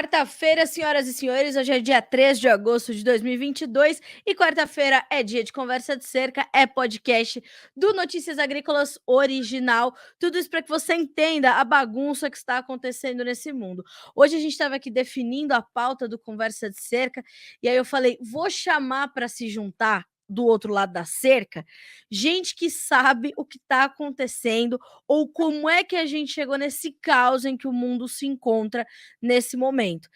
Quarta-feira, senhoras e senhores, hoje é dia 3 de agosto de 2022 e quarta-feira é dia de Conversa de Cerca, é podcast do Notícias Agrícolas original. Tudo isso para que você entenda a bagunça que está acontecendo nesse mundo. Hoje a gente estava aqui definindo a pauta do Conversa de Cerca e aí eu falei, vou chamar para se juntar do outro lado da cerca, gente que sabe o que está acontecendo ou como é que a gente chegou nesse caos em que o mundo se encontra nesse momento.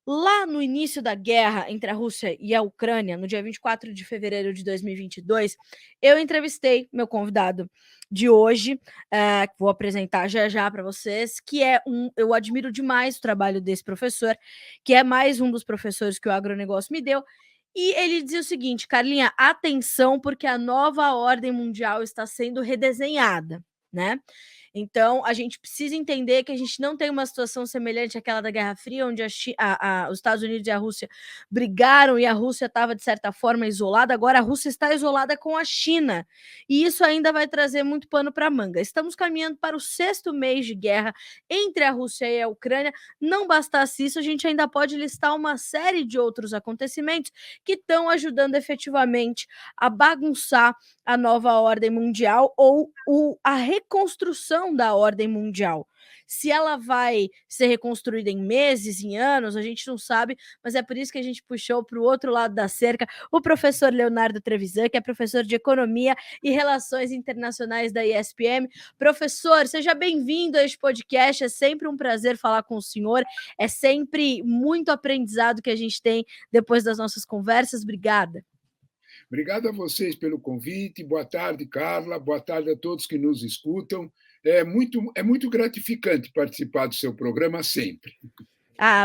Lá no início da guerra entre a Rússia e a Ucrânia, no dia 24 de fevereiro de 2022, eu entrevistei meu convidado de hoje, que vou apresentar já já para vocês, que é eu admiro demais o trabalho desse professor, que é mais um dos professores que o agronegócio me deu, e ele dizia o seguinte: Carlinha, atenção, porque a nova ordem mundial está sendo redesenhada, né? Então, a gente precisa entender que a gente não tem uma situação semelhante àquela da Guerra Fria, onde os Estados Unidos e a Rússia brigaram e a Rússia estava, de certa forma, isolada. Agora, a Rússia está isolada com a China. E isso ainda vai trazer muito pano para a manga. Estamos caminhando para o 6º mês de guerra entre a Rússia e a Ucrânia. Não bastasse isso, a gente ainda pode listar uma série de outros acontecimentos que estão ajudando efetivamente a bagunçar a nova ordem mundial ou a reconstrução da ordem mundial. Se ela vai ser reconstruída em meses, em anos, a gente não sabe, mas é por isso que a gente puxou para o outro lado da cerca o professor Leonardo Trevisan, que é professor de Economia e Relações Internacionais da ESPM. Professor, seja bem-vindo a este podcast, é sempre um prazer falar com o senhor, é sempre muito aprendizado que a gente tem depois das nossas conversas. Obrigada. Obrigado a vocês pelo convite. Boa tarde, Carla. Boa tarde a todos que nos escutam. É muito gratificante participar do seu programa sempre.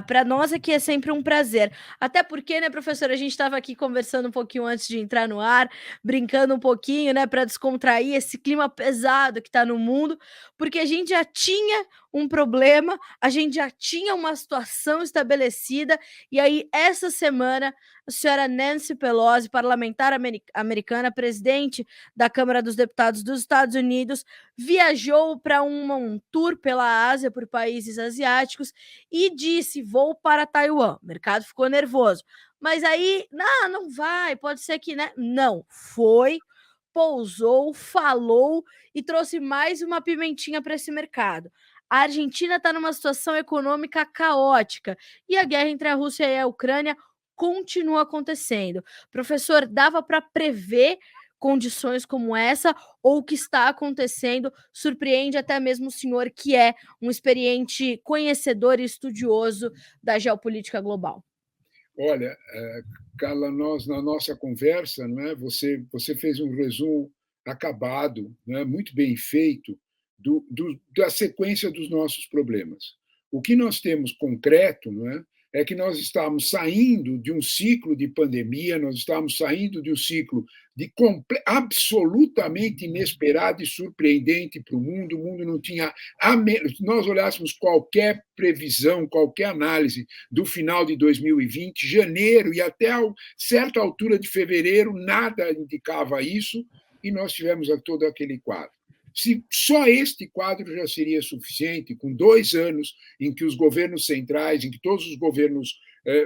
Para nós aqui é sempre um prazer. Até porque, né, professora, a gente estava aqui conversando um pouquinho antes de entrar no ar, brincando um pouquinho, né, para descontrair esse clima pesado que está no mundo, porque a gente já tinha um problema, a gente já tinha uma situação estabelecida, e aí essa semana a senhora Nancy Pelosi, parlamentar americana, presidente da Câmara dos Deputados dos Estados Unidos, viajou para um tour pela Ásia, por países asiáticos, e disse: vou para Taiwan. O mercado ficou nervoso. Mas aí, não vai, pode ser que, né? Não, foi, pousou, falou e trouxe mais uma pimentinha para esse mercado. A Argentina está numa situação econômica caótica e a guerra entre a Rússia e a Ucrânia continua acontecendo. Professor, dava para prever condições como essa, ou o que está acontecendo surpreende até mesmo o senhor, que é um experiente conhecedor e estudioso da geopolítica global? Olha, Carla, nós na nossa conversa, não é? Você fez um resumo acabado, não é? Muito bem feito da sequência dos nossos problemas. O que nós temos concreto, não é? É que nós estamos saindo de um ciclo de pandemia, nós estamos saindo de um ciclo absolutamente inesperado e surpreendente para o mundo. O mundo não tinha. Se nós olhássemos qualquer previsão, qualquer análise do final de 2020, janeiro e até a certa altura de fevereiro, nada indicava isso, e nós tivemos todo aquele quadro. Se só este quadro já seria suficiente, com 2 anos em que os governos centrais, em que todos os governos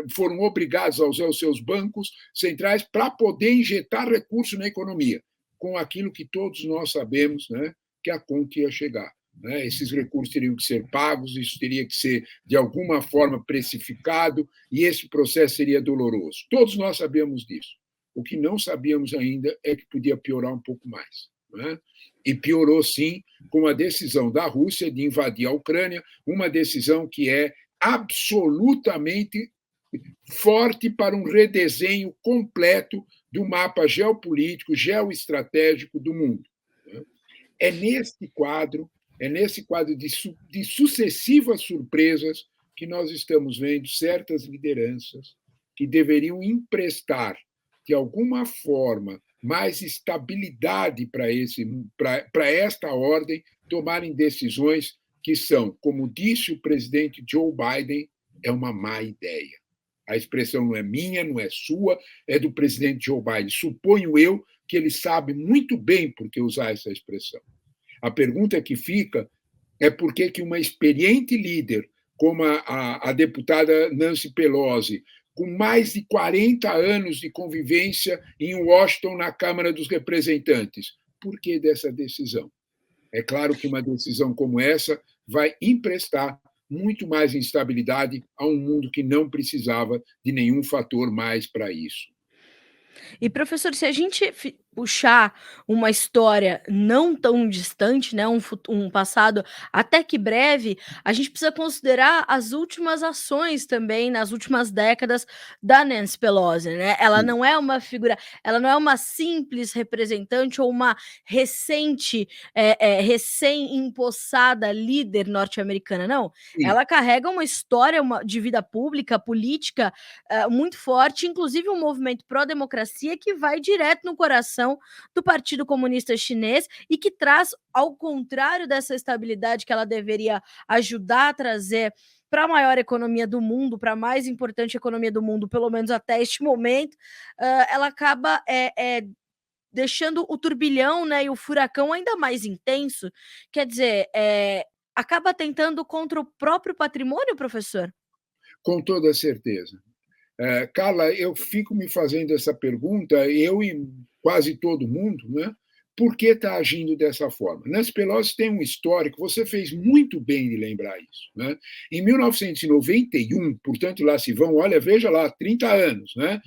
foram obrigados a usar os seus bancos centrais para poder injetar recursos na economia, com aquilo que todos nós sabemos, né, que a conta ia chegar. Né? Esses recursos teriam que ser pagos, isso teria que ser, de alguma forma, precificado, e esse processo seria doloroso. Todos nós sabemos disso. O que não sabíamos ainda é que podia piorar um pouco mais. Né? E piorou, sim, com a decisão da Rússia de invadir a Ucrânia, uma decisão que é absolutamente forte para um redesenho completo do mapa geopolítico, geoestratégico do mundo. É nesse quadro de sucessivas surpresas que nós estamos vendo certas lideranças que deveriam emprestar, de alguma forma, mais estabilidade para esta ordem, tomarem decisões que são, como disse o presidente Joe Biden, é uma má ideia. A expressão não é minha, não é sua, é do presidente Joe Biden. Suponho eu que ele sabe muito bem por que usar essa expressão. A pergunta que fica é por que uma experiente líder como a deputada Nancy Pelosi, com mais de 40 anos de convivência em Washington, na Câmara dos Representantes. Por que dessa decisão? É claro que uma decisão como essa vai emprestar muito mais instabilidade a um mundo que não precisava de nenhum fator mais para isso. E professor, se a gente puxar uma história não tão distante, né, um passado até que breve, a gente precisa considerar as últimas ações também, nas últimas décadas, da Nancy Pelosi, né? Ela não é uma simples representante ou uma recém-empossada líder norte-americana, não. Sim, Ela carrega uma história de vida pública, política, muito forte, inclusive um movimento pró-democracia que vai direto no coração do Partido Comunista Chinês e que traz, ao contrário dessa estabilidade que ela deveria ajudar a trazer para a maior economia do mundo, para a mais importante economia do mundo, pelo menos até este momento, ela acaba deixando o turbilhão, né, e o furacão ainda mais intenso. Quer dizer, acaba tentando contra o próprio patrimônio, professor? com toda certeza. Carla, eu fico me fazendo essa pergunta, eu e quase todo mundo, né? Por que está agindo dessa forma? Nancy Pelosi tem um histórico, você fez muito bem de lembrar isso. Né? Em 1991, portanto, lá se vão, olha, veja lá, 30 anos, né?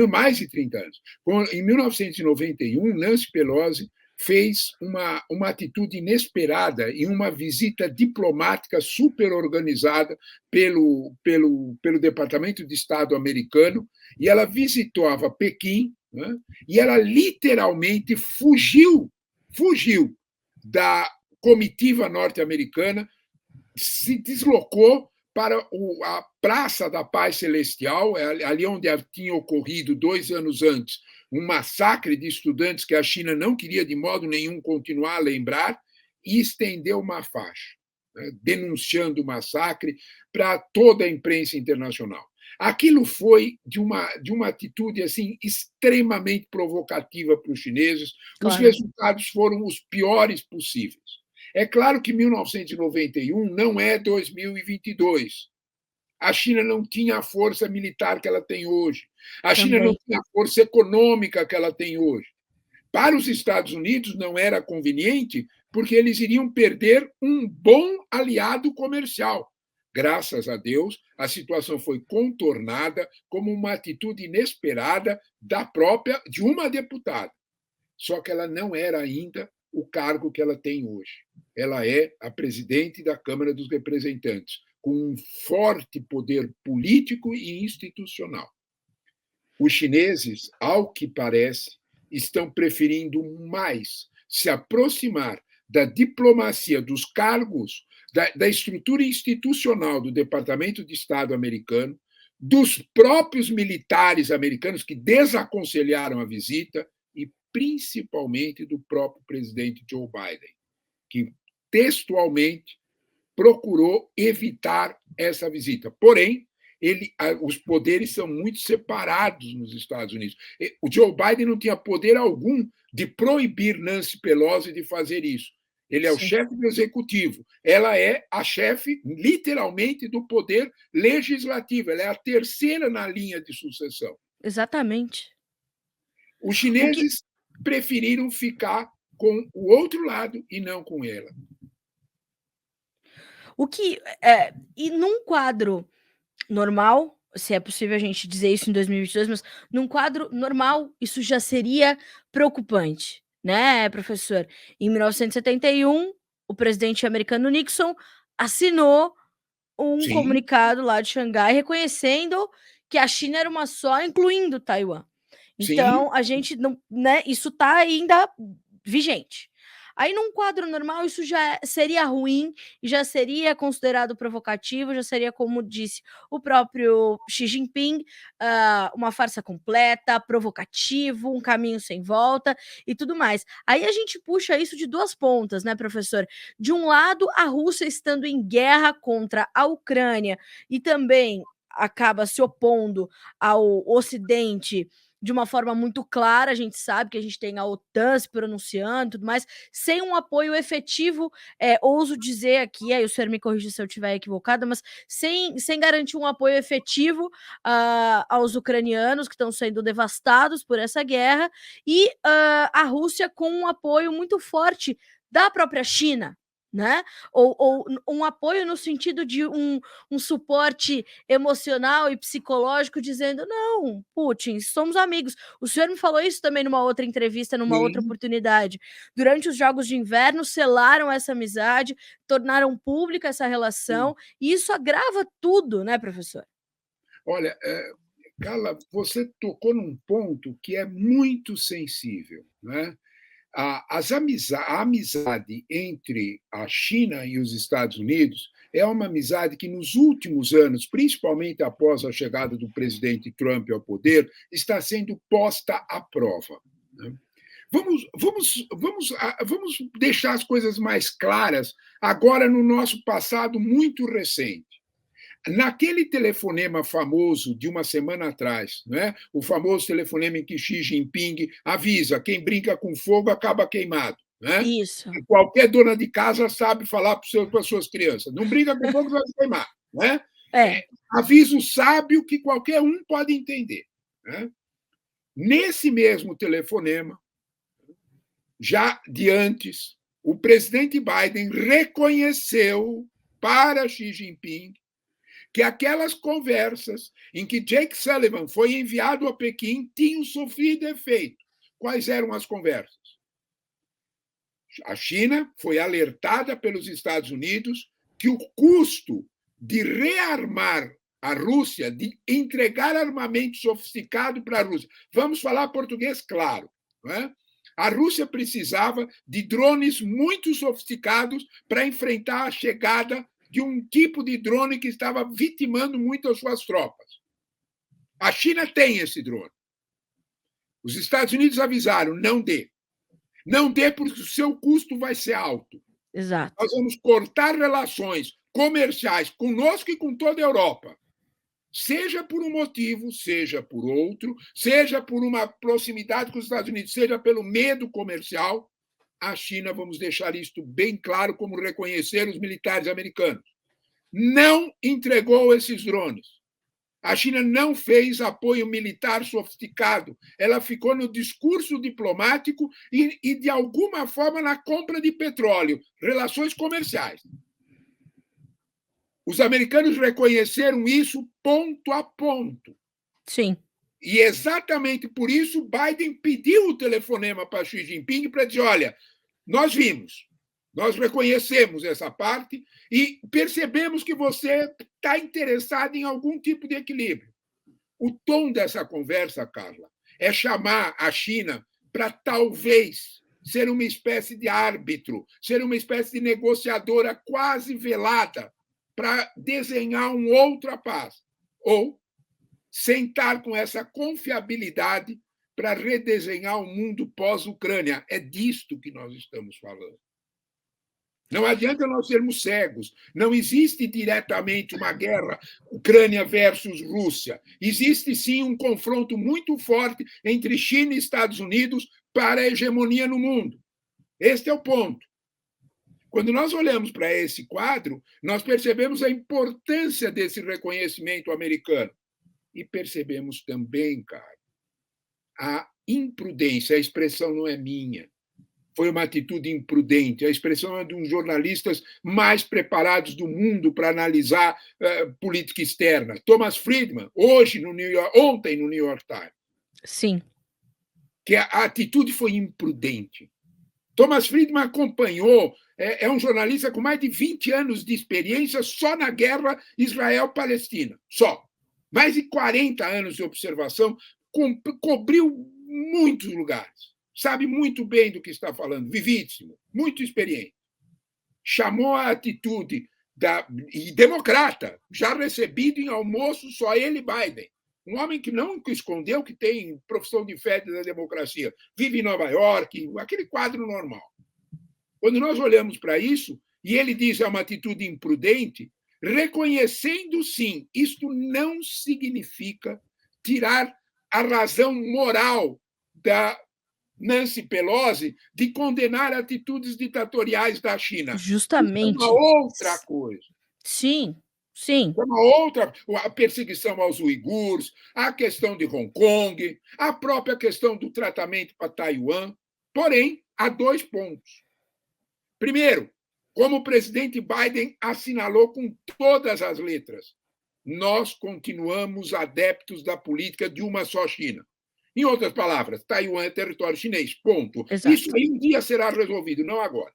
Mais de 30 anos. Em 1991, Nancy Pelosi fez uma atitude inesperada em uma visita diplomática super organizada pelo Departamento de Estado americano, e ela visitava Pequim, né, e ela literalmente fugiu da comitiva norte-americana, se deslocou para a Praça da Paz Celestial, ali onde tinha ocorrido 2 anos antes um massacre de estudantes que a China não queria de modo nenhum continuar a lembrar, e estendeu uma faixa, né, denunciando o massacre para toda a imprensa internacional. Aquilo foi de uma atitude assim extremamente provocativa para os chineses. Os Claro. resultados foram os piores possíveis. É claro que 1991 não é 2022. A China não tinha a força militar que ela tem hoje. A China não Também. tinha a força econômica que ela tem hoje. Para os Estados Unidos não era conveniente, porque eles iriam perder um bom aliado comercial. Graças a Deus, a situação foi contornada como uma atitude inesperada de uma deputada. Só que ela não era ainda o cargo que ela tem hoje. Ela é a presidente da Câmara dos Representantes, com um forte poder político e institucional. Os chineses, ao que parece, estão preferindo mais se aproximar da diplomacia, dos cargos, da estrutura institucional do Departamento de Estado americano, dos próprios militares americanos que desaconselharam a visita e principalmente do próprio presidente Joe Biden, que textualmente procurou evitar essa visita. Porém, os poderes são muito separados nos Estados Unidos. O Joe Biden não tinha poder algum de proibir Nancy Pelosi de fazer isso. Ele é o Sim. chefe do executivo. Ela é a chefe, literalmente, do poder legislativo. Ela é a terceira na linha de sucessão. Exatamente. Os O que chineses preferiram ficar com o outro lado e não com ela. o que e num quadro normal, se é possível a gente dizer isso em 2022, mas num quadro normal, isso já seria preocupante, né, professor? Em 1971, o presidente americano Nixon assinou um Sim, comunicado lá de Xangai reconhecendo que a China era uma só, incluindo Taiwan. sim, Então, a gente não, né, isso está ainda vigente. Aí, num quadro normal, isso já seria ruim, já seria considerado provocativo, já seria, como disse o próprio Xi Jinping, uma farsa completa, provocativo, um caminho sem volta e tudo mais. Aí a gente puxa isso de duas pontas, né, professor? De um lado, a Rússia estando em guerra contra a Ucrânia e também acaba se opondo ao Ocidente de uma forma muito clara. A gente sabe que a gente tem a OTAN se pronunciando e tudo mais, sem um apoio efetivo, ouso dizer aqui, aí o senhor me corrija se eu estiver equivocada, mas sem garantir um apoio efetivo aos ucranianos que estão sendo devastados por essa guerra, e a Rússia com um apoio muito forte da própria China, né? Ou um apoio no sentido de um suporte emocional e psicológico, dizendo: não, Putin, somos amigos. O senhor me falou isso também numa outra entrevista, numa outra oportunidade. Durante os Jogos de Inverno, selaram essa amizade, tornaram pública essa relação, e isso agrava tudo, né, professor? Olha, Carla, você tocou num ponto que é muito sensível, né? A amizade entre a China e os Estados Unidos é uma amizade que, nos últimos anos, principalmente após a chegada do presidente Trump ao poder, está sendo posta à prova, né? Vamos deixar as coisas mais claras agora no nosso passado muito recente. Naquele telefonema famoso de uma semana atrás, né? O famoso telefonema em que Xi Jinping avisa: quem brinca com fogo acaba queimado. Né? Isso. Qualquer dona de casa sabe falar para as suas crianças: não brinca com fogo, vai se queimar. Né? Aviso sábio que qualquer um pode entender. Né? Nesse mesmo telefonema, já de antes, o presidente Biden reconheceu para Xi Jinping que aquelas conversas em que Jake Sullivan foi enviado a Pequim tinham sofrido efeito. Quais eram as conversas? A China foi alertada pelos Estados Unidos que o custo de rearmar a Rússia, de entregar armamento sofisticado para a Rússia. Vamos falar português claro, não é? A Rússia precisava de drones muito sofisticados para enfrentar a chegada de um tipo de drone que estava vitimando muito as suas tropas. A China tem esse drone. Os Estados Unidos avisaram: não dê. Não dê porque o seu custo vai ser alto. Exato. Nós vamos cortar relações comerciais conosco e com toda a Europa. Seja por um motivo, seja por outro, seja por uma proximidade com os Estados Unidos, seja pelo medo comercial, a China, vamos deixar isto bem claro, como reconhecer os militares americanos, não entregou esses drones. A China não fez apoio militar sofisticado. Ela ficou no discurso diplomático e de alguma forma, na compra de petróleo, relações comerciais. Os americanos reconheceram isso ponto a ponto. Sim. E exatamente por isso, Biden pediu o telefonema para Xi Jinping para dizer: olha, nós vimos, nós reconhecemos essa parte e percebemos que você está interessado em algum tipo de equilíbrio. O tom dessa conversa, Carla, é chamar a China para talvez ser uma espécie de árbitro, ser uma espécie de negociadora quase velada para desenhar um outra paz. Ou sentar com essa confiabilidade para redesenhar o mundo pós-Ucrânia. É disto que nós estamos falando. Não adianta nós sermos cegos. Não existe diretamente uma guerra Ucrânia versus Rússia. Existe, sim, um confronto muito forte entre China e Estados Unidos para a hegemonia no mundo. Este é o ponto. Quando nós olhamos para esse quadro, nós percebemos a importância desse reconhecimento americano. E percebemos também, cara, a imprudência. A expressão não é minha. Foi uma atitude imprudente. A expressão é de uns jornalistas mais preparados do mundo para analisar política externa. Thomas Friedman, ontem no New York Times. Sim. Que a atitude foi imprudente. Thomas Friedman acompanhou, é um jornalista com mais de 20 anos de experiência só na guerra Israel-Palestina. Só. Mais de 40 anos de observação, cobriu muitos lugares. Sabe muito bem do que está falando, vivíssimo, muito experiente. Chamou a atitude e democrata, já recebido em almoço só ele e Biden. Um homem que não escondeu que tem profissão de fé da democracia, vive em Nova York, aquele quadro normal. Quando nós olhamos para isso, e ele diz que é uma atitude imprudente, reconhecendo, sim, isto não significa tirar a razão moral da Nancy Pelosi de condenar atitudes ditatoriais da China. Justamente. Isso é uma outra coisa. Sim, sim. É uma outra, a perseguição aos uigures, a questão de Hong Kong, a própria questão do tratamento para Taiwan. Porém, há 2 pontos. Primeiro, como o presidente Biden assinalou com todas as letras, nós continuamos adeptos da política de uma só China. Em outras palavras, Taiwan é território chinês, ponto. Exato. Isso aí um dia será resolvido, não agora.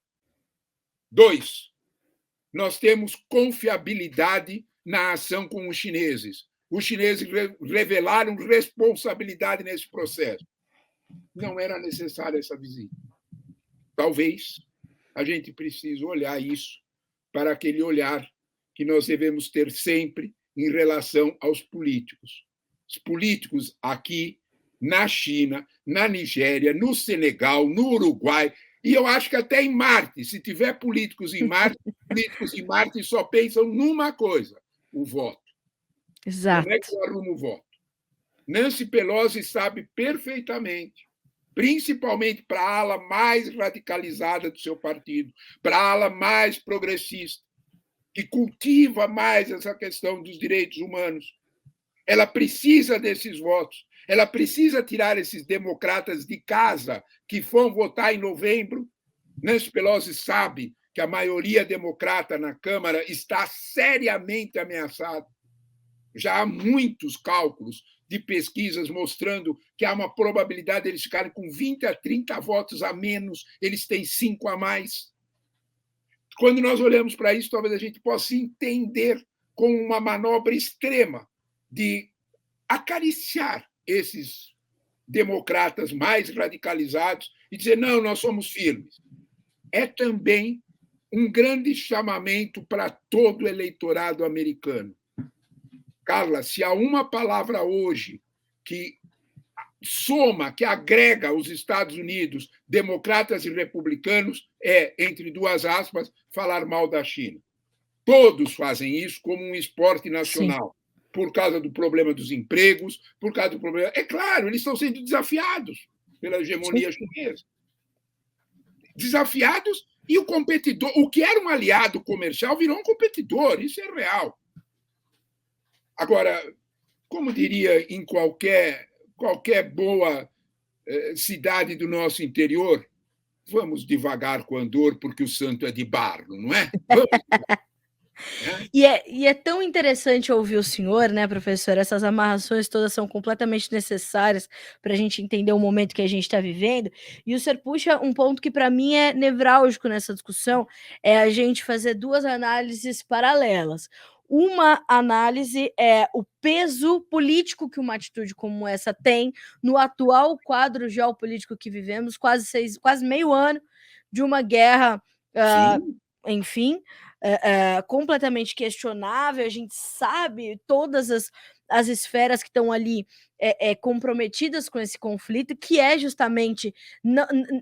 2, nós temos confiabilidade na ação com os chineses. Os chineses revelaram responsabilidade nesse processo. Não era necessária essa visita. Talvez a gente precise olhar isso para aquele olhar que nós devemos ter sempre em relação aos políticos. Os políticos aqui, na China, na Nigéria, no Senegal, no Uruguai, e eu acho que até em Marte, se tiver políticos em Marte só pensam numa coisa: o voto. Exato. Como é que eu arrumo o voto? Nancy Pelosi sabe perfeitamente, principalmente para a ala mais radicalizada do seu partido, para a ala mais progressista, que cultiva mais essa questão dos direitos humanos. Ela precisa desses votos. Ela precisa tirar esses democratas de casa que vão votar em novembro. Nancy Pelosi sabe que a maioria democrata na Câmara está seriamente ameaçada. Já há muitos cálculos de pesquisas mostrando que há uma probabilidade deles ficarem com 20 a 30 votos a menos, eles têm 5 a mais. Quando nós olhamos para isso, talvez a gente possa entender como uma manobra extrema de acariciar esses democratas mais radicalizados e dizer: não, nós somos firmes. É também um grande chamamento para todo o eleitorado americano. Carla, se há uma palavra hoje que soma, que agrega os Estados Unidos, democratas e republicanos, é, entre 2 aspas, falar mal da China. Todos fazem isso como um esporte nacional. Sim. Por causa do problema dos empregos, por causa do problema... É claro, eles estão sendo desafiados pela hegemonia chinesa. Desafiados, e o competidor, o que era um aliado comercial, virou um competidor, isso é real. Agora, como diria em qualquer boa cidade do nosso interior, vamos devagar com o andor, porque o santo é de barro, não é? Vamos devagar. E é tão interessante ouvir o senhor, né, professor? Essas amarrações todas são completamente necessárias para a gente entender o momento que a gente está vivendo. E o senhor puxa um ponto que para mim é nevrálgico nessa discussão, é a gente fazer 2 análises paralelas. Uma análise é o peso político que uma atitude como essa tem no atual quadro geopolítico que vivemos, quase meio ano de uma guerra, enfim, completamente questionável. A gente sabe todas as esferas que estão ali comprometidas com esse conflito, que é justamente,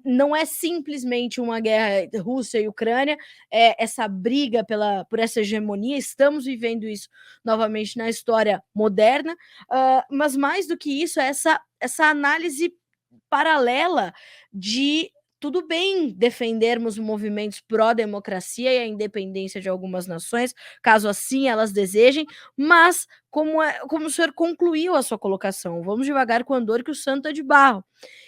não é simplesmente uma guerra Rússia e Ucrânia, é essa briga por essa hegemonia. Estamos vivendo isso novamente na história moderna, mas mais do que isso, é essa análise paralela de tudo bem defendermos movimentos pró-democracia e a independência de algumas nações, caso assim elas desejem, mas como o senhor concluiu a sua colocação, vamos devagar com o andor, que o santo é de barro.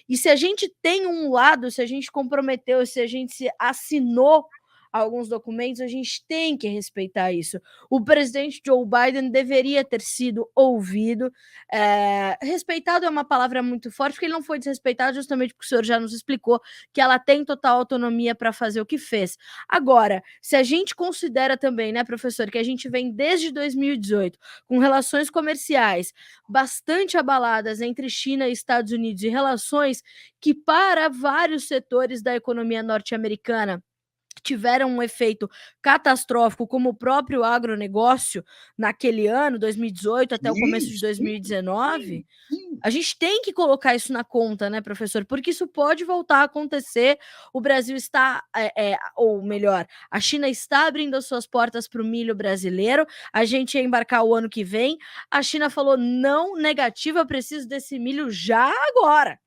E se a gente tem um lado, se a gente comprometeu, se a gente se assinou alguns documentos, a gente tem que respeitar isso. O presidente Joe Biden deveria ter sido ouvido. Respeitado é uma palavra muito forte, porque ele não foi desrespeitado, justamente porque o senhor já nos explicou que ela tem total autonomia para fazer o que fez. Agora, se a gente considera também, né, professor, que a gente vem desde 2018 com relações comerciais bastante abaladas entre China e Estados Unidos, e relações que, para vários setores da economia norte-americana, tiveram um efeito catastrófico, como o próprio agronegócio naquele ano, 2018 até o começo Sim, de sim, 2019, sim, sim. a gente tem que colocar isso na conta, né, professor? Porque isso pode voltar a acontecer. O Brasil está, ou melhor, a China está abrindo as suas portas para o milho brasileiro. A gente ia embarcar o ano que vem. A China falou não negativa, eu preciso desse milho já agora,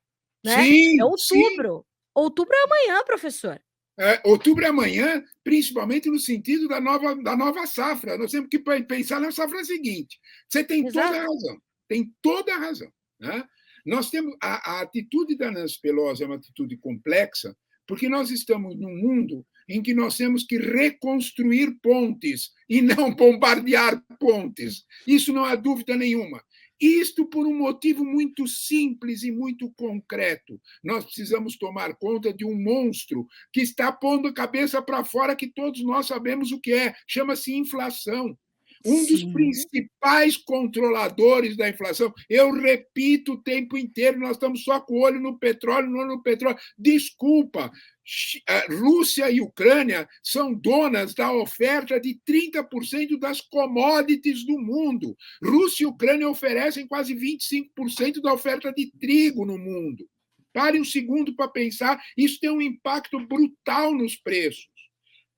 né? É Sim, sim. outubro. Outubro é amanhã, professor. Outubro é amanhã, principalmente no sentido da nova safra. Nós temos que pensar na safra seguinte. Você tem toda a Exato. razão. Tem toda a razão. Né? Nós temos a atitude da Nancy Pelosi é uma atitude complexa, porque nós estamos num mundo em que nós temos que reconstruir pontes e não bombardear pontes. Isso não há dúvida nenhuma. Isto por um motivo muito simples e muito concreto. Nós precisamos tomar conta de um monstro que está pondo a cabeça para fora, que todos nós sabemos o que é. Chama-se inflação. Um dos Sim. principais controladores da inflação, eu repito o tempo inteiro, nós estamos só com o olho no petróleo, não no petróleo. Desculpa, Rússia e Ucrânia são donas da oferta de 30% das commodities do mundo. Rússia e Ucrânia oferecem quase 25% da oferta de trigo no mundo. Pare um segundo para pensar, isso tem um impacto brutal nos preços.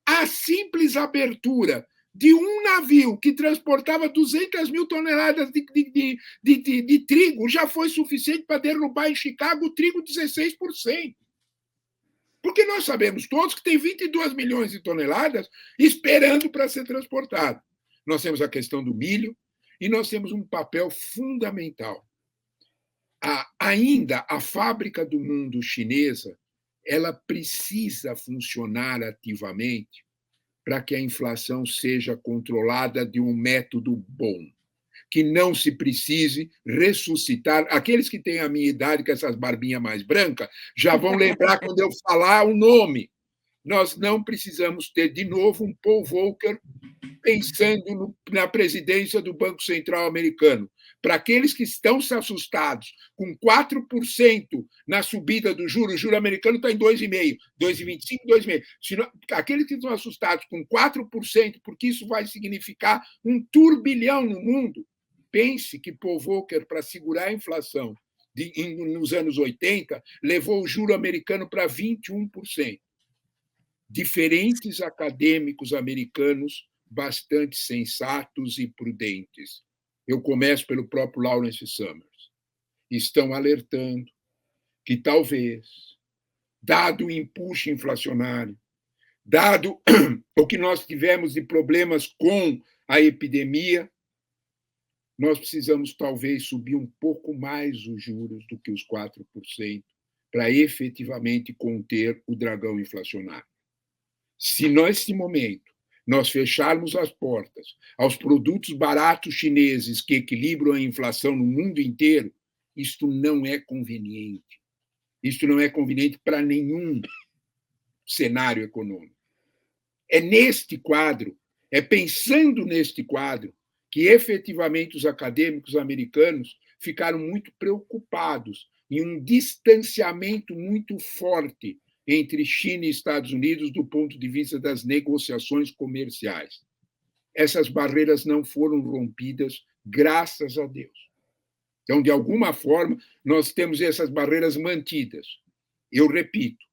A simples abertura de um navio que transportava 200 mil toneladas de trigo já foi suficiente para derrubar em Chicago o trigo 16%. Porque nós sabemos todos que tem 22 milhões de toneladas esperando para ser transportado. Nós temos a questão do milho e nós temos um papel fundamental. Ainda a fábrica do mundo chinesa, ela precisa funcionar ativamente para que a inflação seja controlada de um método bom, que não se precise ressuscitar. Aqueles que têm a minha idade, com essas barbinhas mais brancas, já vão lembrar quando eu falar o nome. Nós não precisamos ter de novo um Paul Volcker pensando na presidência do Banco Central americano. Para aqueles que estão se assustados com 4% na subida do juro, o juro americano está em 2,5%, 2,25%, 2,5%. Aqueles que estão assustados com 4%, porque isso vai significar um turbilhão no mundo, pense que Paul Volcker, para segurar a inflação nos anos 80, levou o juro americano para 21%. Diferentes acadêmicos americanos bastante sensatos e prudentes. Eu começo pelo próprio Lawrence Summers. Estão alertando que talvez, dado o empuxo inflacionário, dado o que nós tivemos de problemas com a epidemia, nós precisamos talvez subir um pouco mais os juros do que os 4% para efetivamente conter o dragão inflacionário. Se nesse momento nós fecharmos as portas aos produtos baratos chineses que equilibram a inflação no mundo inteiro, isto não é conveniente. Isto não é conveniente para nenhum cenário econômico. É neste quadro, é pensando neste quadro, que efetivamente os acadêmicos americanos ficaram muito preocupados em um distanciamento muito forte entre China e Estados Unidos do ponto de vista das negociações comerciais. Essas barreiras não foram rompidas, graças a Deus. Então, de alguma forma, nós temos essas barreiras mantidas. Eu repito,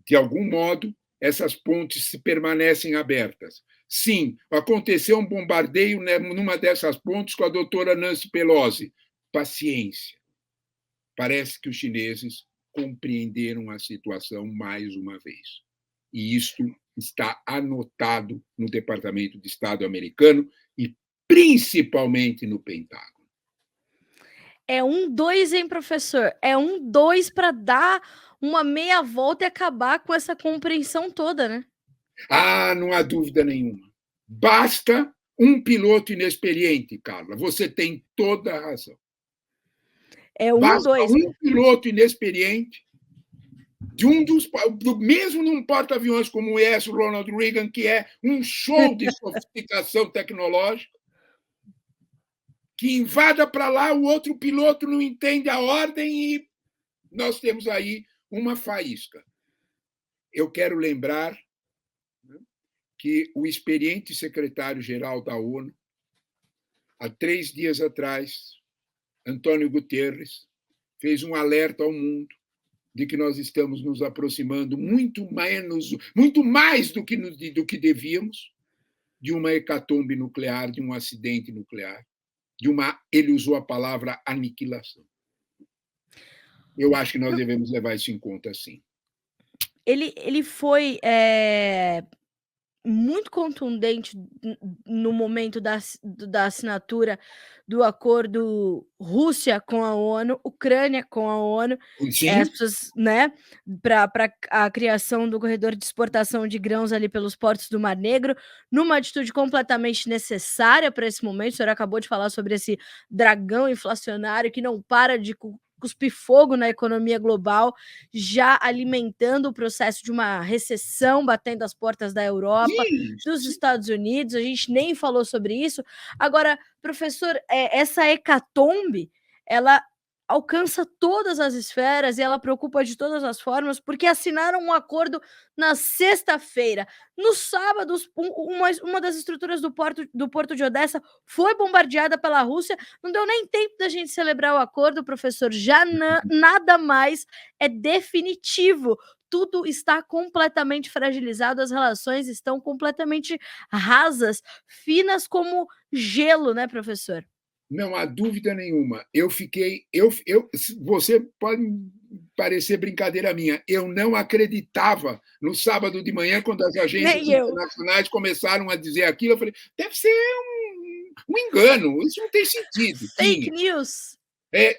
de algum modo, essas pontes se permanecem abertas. Sim, aconteceu um bombardeio numa dessas pontes com a doutora Nancy Pelosi. Paciência. Parece que os chineses compreenderam a situação mais uma vez. E isto está anotado no Departamento de Estado americano e principalmente no Pentágono. É 1-2, hein, professor? É 1-2 para dar uma meia volta e acabar com essa compreensão toda, né? Não há dúvida nenhuma. Basta um piloto inexperiente, Carla. Você tem toda a razão. É Basta 1-2. um piloto inexperiente mesmo num porta-aviões como o US Ronald Reagan, que é um show de sofisticação tecnológica, que invada para lá, o outro piloto não entende a ordem e nós temos aí uma faísca. Eu quero lembrar que o experiente secretário-geral da ONU, há 3 dias atrás, Antônio Guterres, fez um alerta ao mundo de que nós estamos nos aproximando muito mais do que devíamos de uma hecatombe nuclear, de um acidente nuclear, ele usou a palavra aniquilação. Eu acho que nós devemos levar isso em conta, sim. Ele foi, muito contundente no momento da assinatura do acordo Rússia com a ONU, Ucrânia com a ONU, Sim. as pessoas, né, para a criação do corredor de exportação de grãos ali pelos portos do Mar Negro, numa atitude completamente necessária para esse momento. O senhor acabou de falar sobre esse dragão inflacionário que não para de cuspir fogo na economia global, já alimentando o processo de uma recessão batendo as portas da Europa, dos Estados Unidos. A gente nem falou sobre isso. Agora, professor, essa hecatombe, ela alcança todas as esferas e ela preocupa de todas as formas, porque assinaram um acordo na sexta-feira. No sábado, uma das estruturas do porto de Odessa foi bombardeada pela Rússia. Não deu nem tempo da gente celebrar o acordo, professor. Já nada mais é definitivo. Tudo está completamente fragilizado, as relações estão completamente rasas, finas como gelo, né, professor? Não há dúvida nenhuma. Você pode parecer brincadeira minha. Eu não acreditava no sábado de manhã, quando as agências Nem eu. internacionais começaram a dizer aquilo. Eu falei, deve ser um engano, isso não tem sentido. Fake news.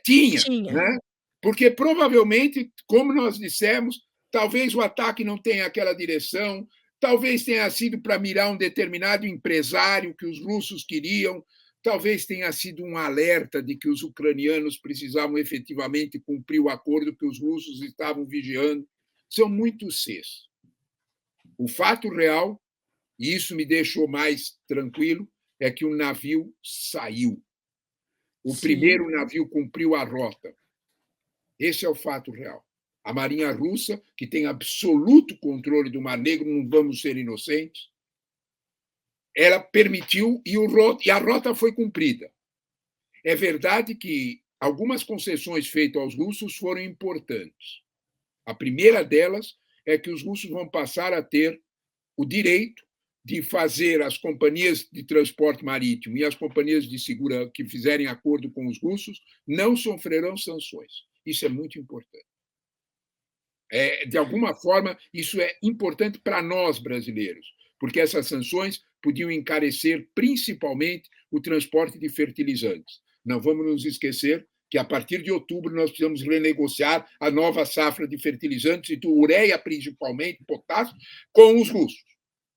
Tinha, Tinha. né? Porque provavelmente, como nós dissemos, talvez o ataque não tenha aquela direção, talvez tenha sido para mirar um determinado empresário que os russos queriam, talvez tenha sido um alerta de que os ucranianos precisavam efetivamente cumprir o acordo que os russos estavam vigiando. São muitos Cs. O fato real, e isso me deixou mais tranquilo, é que o navio saiu. O primeiro navio cumpriu a rota. Esse é o fato real. A Marinha Russa, que tem absoluto controle do Mar Negro, não vamos ser inocentes, ela permitiu e a rota foi cumprida. É verdade que algumas concessões feitas aos russos foram importantes. A primeira delas é que os russos vão passar a ter o direito de fazer as companhias de transporte marítimo e as companhias de segurança que fizerem acordo com os russos não sofrerão sanções. Isso é muito importante. De alguma forma, isso é importante para nós brasileiros, porque essas sanções podiam encarecer principalmente o transporte de fertilizantes. Não vamos nos esquecer que a partir de outubro nós precisamos renegociar a nova safra de fertilizantes e de ureia, principalmente, potássio, com os russos.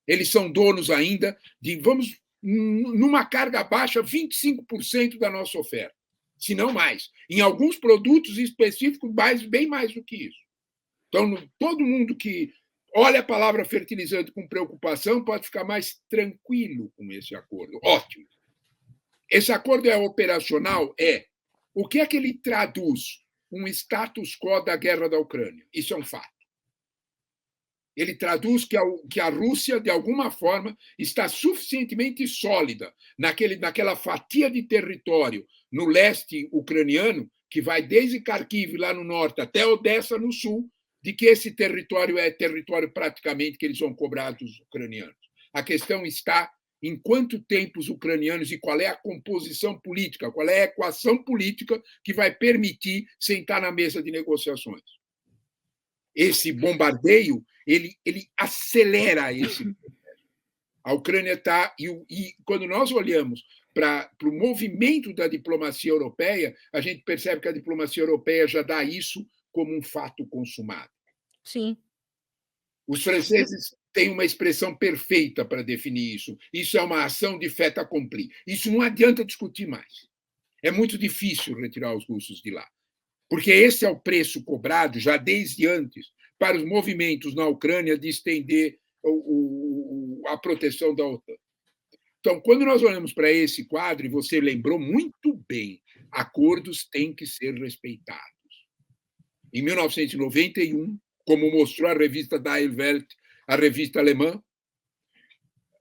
Eles são donos ainda de, vamos, numa carga baixa, 25% da nossa oferta, se não mais. Em alguns produtos específicos, bem mais do que isso. Então, todo mundo que olha a palavra fertilizante com preocupação pode ficar mais tranquilo com esse acordo. Ótimo. Esse acordo é operacional? É. O que é que ele traduz? Um status quo da guerra da Ucrânia. Isso é um fato. Ele traduz que a Rússia, de alguma forma, está suficientemente sólida naquela fatia de território no leste ucraniano, que vai desde Kharkiv, lá no norte, até Odessa, no sul, de que esse território é território praticamente que eles vão cobrar dos ucranianos. A questão está em quanto tempo os ucranianos e qual é a composição política, qual é a equação política que vai permitir sentar na mesa de negociações. Esse bombardeio, ele acelera esse processo. A Ucrânia está... E quando nós olhamos para o movimento da diplomacia europeia, a gente percebe que a diplomacia europeia já dá isso como um fato consumado. Sim. Os franceses têm uma expressão perfeita para definir isso. Isso é uma ação de fait accompli. Isso não adianta discutir mais. É muito difícil retirar os russos de lá. Porque esse é o preço cobrado, já desde antes, para os movimentos na Ucrânia de estender a proteção da OTAN. Então, quando nós olhamos para esse quadro, e você lembrou muito bem, acordos têm que ser respeitados. Em 1991, como mostrou a revista Die Welt, a revista alemã,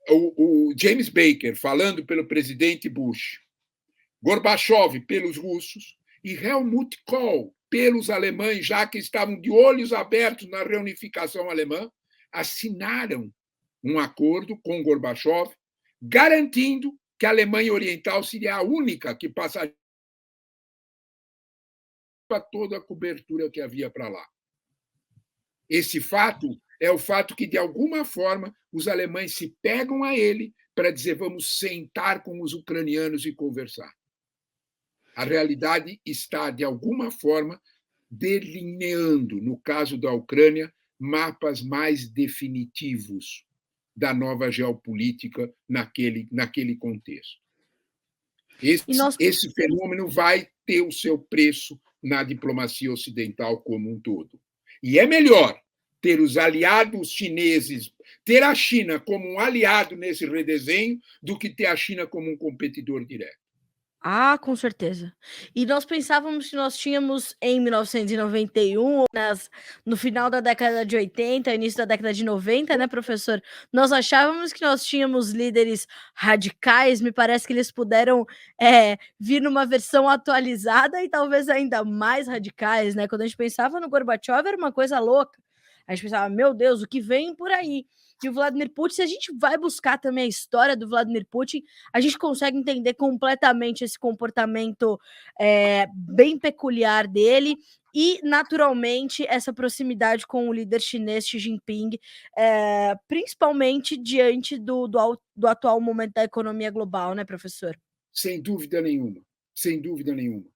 o James Baker falando pelo presidente Bush, Gorbachev pelos russos e Helmut Kohl pelos alemães, já que estavam de olhos abertos na reunificação alemã, assinaram um acordo com Gorbachev, garantindo que a Alemanha Oriental seria a única que passaria toda a cobertura que havia para lá. Esse fato é o fato que, de alguma forma, os alemães se pegam a ele para dizer vamos sentar com os ucranianos e conversar. A realidade está, de alguma forma, delineando, no caso da Ucrânia, mapas mais definitivos da nova geopolítica naquele contexto. Esse fenômeno vai ter o seu preço na diplomacia ocidental como um todo. E é melhor ter os aliados chineses, ter a China como um aliado nesse redesenho, do que ter a China como um competidor direto. Ah, com certeza. E nós pensávamos que nós tínhamos em 1991, no final da década de 80, início da década de 90, né, professor? Nós achávamos que nós tínhamos líderes radicais, me parece que eles puderam vir numa versão atualizada e talvez ainda mais radicais, né? Quando a gente pensava no Gorbachev, era uma coisa louca. A gente pensava, meu Deus, o que vem por aí? E o Vladimir Putin, se a gente vai buscar também a história do Vladimir Putin, a gente consegue entender completamente esse comportamento bem peculiar dele e, naturalmente, essa proximidade com o líder chinês Xi Jinping, principalmente diante do atual momento da economia global, né, professor? Sem dúvida nenhuma, sem dúvida nenhuma.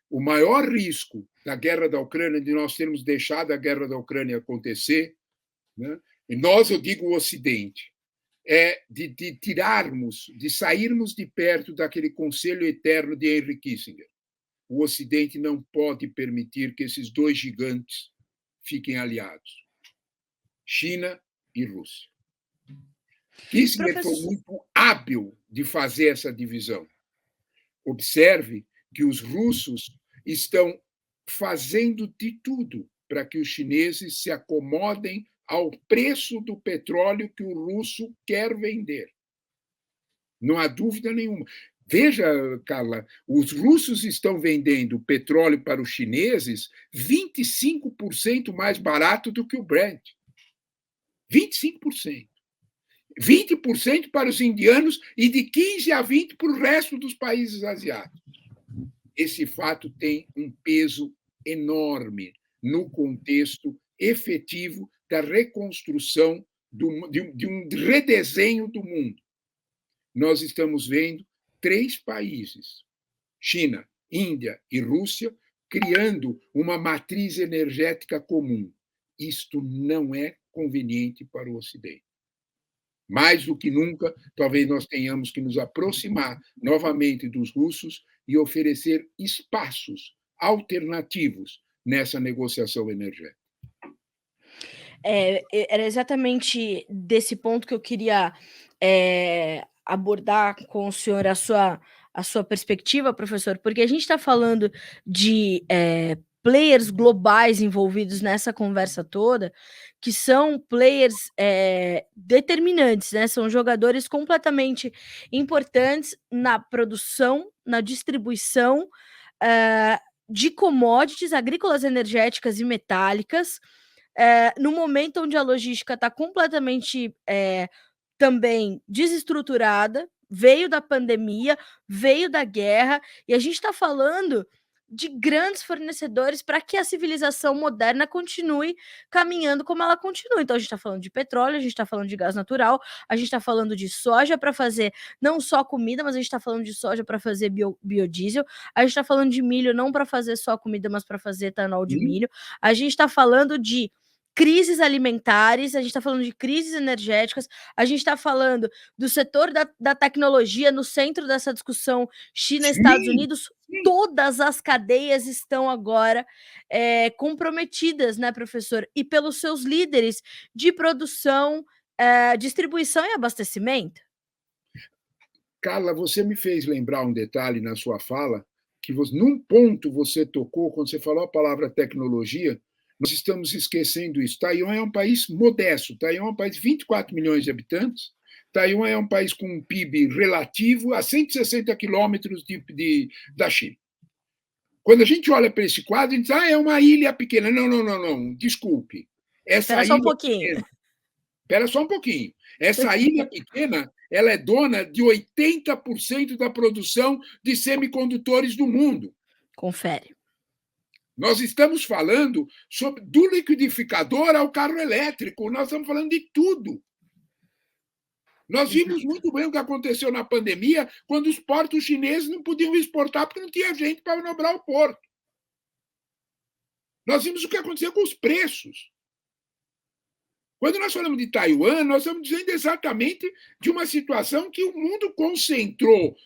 O maior risco da guerra da Ucrânia, de nós termos deixado a guerra da Ucrânia acontecer, né? E nós, eu digo o Ocidente, é de tirarmos, de sairmos de perto daquele conselho eterno de Henry Kissinger. O Ocidente não pode permitir que esses dois gigantes fiquem aliados, China e Rússia. Kissinger foi muito hábil de fazer essa divisão. Observe que os russos estão fazendo de tudo para que os chineses se acomodem ao preço do petróleo que o russo quer vender. Não há dúvida nenhuma. Veja, Carla, os russos estão vendendo petróleo para os chineses 25% mais barato do que o Brent. 25%. 20% para os indianos e de 15% a 20% para o resto dos países asiáticos. Esse fato tem um peso enorme no contexto efetivo da reconstrução de um redesenho do mundo. Nós estamos vendo 3 países, China, Índia e Rússia, criando uma matriz energética comum. Isto não é conveniente para o Ocidente. Mais do que nunca, talvez nós tenhamos que nos aproximar novamente dos russos e oferecer espaços alternativos nessa negociação energética. Era exatamente desse ponto que eu queria abordar com o senhor a sua perspectiva, professor, porque a gente está falando de players globais envolvidos nessa conversa toda, que são players determinantes, né? São jogadores completamente importantes na produção, na distribuição de commodities agrícolas, energéticas e metálicas, no momento onde a logística está completamente também desestruturada, veio da pandemia, veio da guerra, e a gente está falando de grandes fornecedores para que a civilização moderna continue caminhando como ela continua. Então, a gente está falando de petróleo, a gente está falando de gás natural, a gente está falando de soja para fazer não só comida, mas a gente está falando de soja para fazer biodiesel, a gente está falando de milho não para fazer só comida, mas para fazer etanol de milho, a gente está falando de crises alimentares, a gente está falando de crises energéticas, a gente está falando do setor da tecnologia no centro dessa discussão China-Estados Unidos. Todas as cadeias estão agora comprometidas, né, professor? E pelos seus líderes de produção, distribuição e abastecimento. Carla, você me fez lembrar um detalhe na sua fala, que num ponto você tocou, quando você falou a palavra tecnologia, nós estamos esquecendo isso. Taiwan é um país modesto. Taiwan é um país de 24 milhões de habitantes. Taiwan é um país com um PIB relativo a 160 quilômetros da China. Quando a gente olha para esse quadro, a gente diz, é uma ilha pequena. Não, não, não, não, desculpe. Espera só um pouquinho. Espera só um pouquinho. Essa ilha pequena, ela é dona de 80% da produção de semicondutores do mundo. Confere. Nós estamos falando do liquidificador ao carro elétrico, nós estamos falando de tudo. Nós vimos muito bem o que aconteceu na pandemia, quando os portos chineses não podiam exportar porque não tinha gente para manobrar o porto. Nós vimos o que aconteceu com os preços. Quando nós falamos de Taiwan, nós estamos dizendo exatamente de uma situação que o mundo concentrou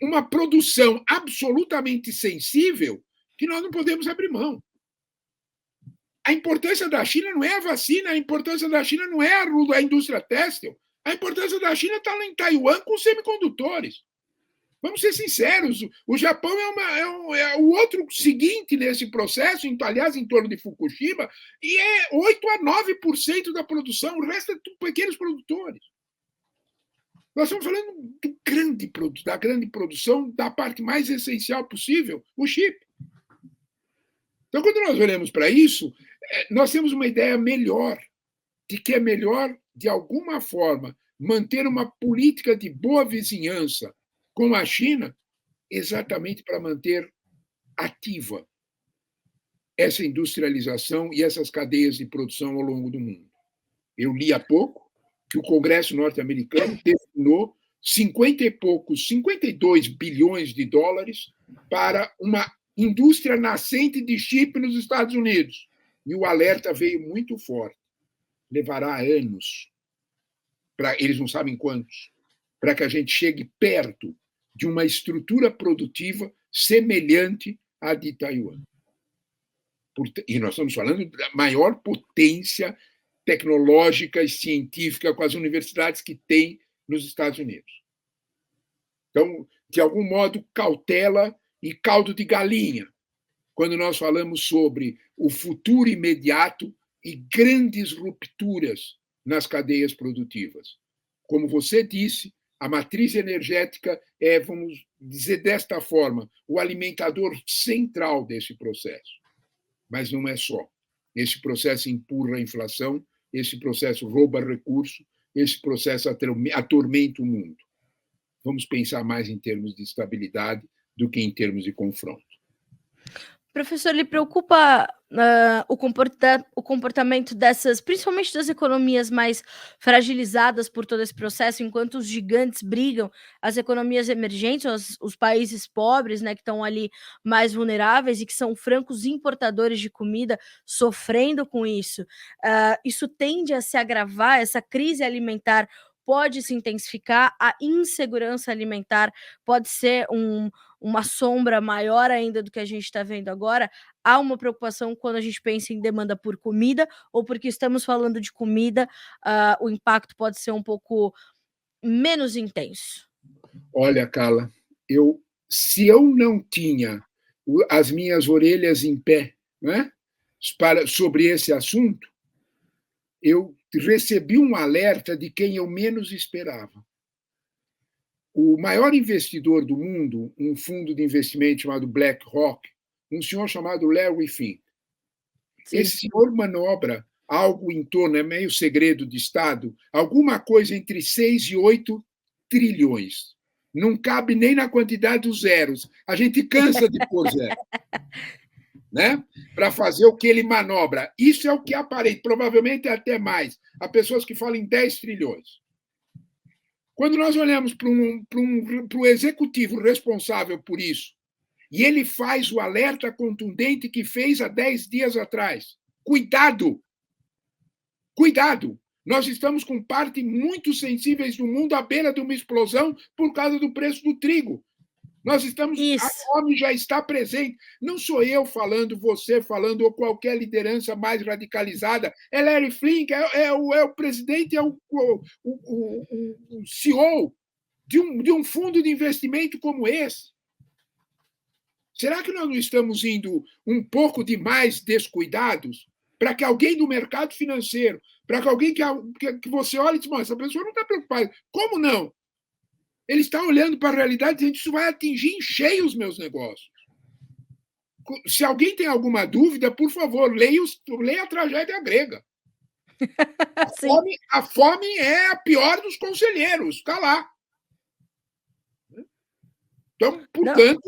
uma produção absolutamente sensível que nós não podemos abrir mão. A importância da China não é a vacina, a importância da China não é a indústria têxtil, a importância da China está lá em Taiwan com semicondutores. Vamos ser sinceros, o Japão é o outro seguinte nesse processo, aliás, em torno de Fukushima, e é 8 a 9% da produção, o resto é tudo pequenos produtores. Nós estamos falando da grande produção, da parte mais essencial possível, o chip. Então, quando nós olhamos para isso, nós temos uma ideia melhor, de que é melhor, de alguma forma, manter uma política de boa vizinhança com a China, exatamente para manter ativa essa industrialização e essas cadeias de produção ao longo do mundo. Eu li há pouco que o Congresso norte-americano destinou 52 bilhões de dólares para uma indústria nascente de chip nos Estados Unidos. E o alerta veio muito forte. Levará anos, eles não sabem quantos, para que a gente chegue perto de uma estrutura produtiva semelhante à de Taiwan. E nós estamos falando da maior potência tecnológica e científica com as universidades que tem nos Estados Unidos. Então, de algum modo, cautela e caldo de galinha, quando nós falamos sobre o futuro imediato e grandes rupturas nas cadeias produtivas. Como você disse, a matriz energética é, vamos dizer desta forma, o alimentador central desse processo. Mas não é só. Esse processo empurra a inflação, esse processo rouba recurso, esse processo atormenta o mundo. Vamos pensar mais em termos de estabilidade do que em termos de confronto. Professor, lhe preocupa o comportamento dessas, principalmente das economias mais fragilizadas por todo esse processo, enquanto os gigantes brigam, as economias emergentes, os países pobres, né, que estão ali mais vulneráveis e que são francos importadores de comida, sofrendo com isso. Isso tende a se agravar, essa crise alimentar pode se intensificar, a insegurança alimentar pode ser uma sombra maior ainda do que a gente está vendo agora. Há uma preocupação quando a gente pensa em demanda por comida, ou porque estamos falando de comida, o impacto pode ser um pouco menos intenso? Olha, Carla, se eu não tinha as minhas orelhas em pé, né, sobre esse assunto, eu recebi um alerta de quem eu menos esperava. O maior investidor do mundo, um fundo de investimento chamado BlackRock, um senhor chamado Larry Fink. Sim. Esse senhor manobra algo em torno, é meio segredo de Estado, alguma coisa entre 6 e 8 trilhões. Não cabe nem na quantidade dos zeros. A gente cansa de pôr zero. Né? Para fazer o que ele manobra. Isso é o que aparenta, provavelmente até mais. Há pessoas que falam em 10 trilhões. Quando nós olhamos para o executivo responsável por isso, e ele faz o alerta contundente que fez há 10 dias atrás. Cuidado! Cuidado! Nós estamos com parte muito sensíveis do mundo à beira de uma explosão por causa do preço do trigo. Nós estamos. Isso. A fome já está presente. Não sou eu falando, você falando, ou qualquer liderança mais radicalizada. É Larry Fink, é o presidente, é o CEO de um fundo de investimento como esse. Será que nós não estamos indo um pouco demais descuidados? para que alguém do mercado financeiro, para que alguém que você olhe e diz, essa pessoa não está preocupada. Como não? Ele está olhando para a realidade e dizendo, isso vai atingir em cheio os meus negócios. Se alguém tem alguma dúvida, por favor, leia a tragédia grega. A fome é a pior dos conselheiros, está lá. Então, portanto,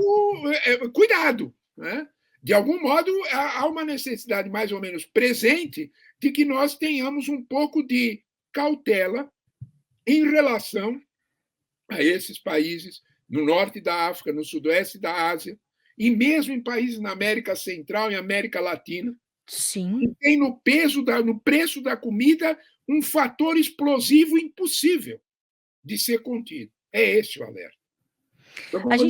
cuidado. Né? De algum modo, há uma necessidade mais ou menos presente de que nós tenhamos um pouco de cautela em relação a esses países no norte da África, no sudoeste da Ásia, e mesmo em países na América Central e América Latina, Sim. que tem no preço da comida um fator explosivo impossível de ser contido. É esse o alerta. Então, quando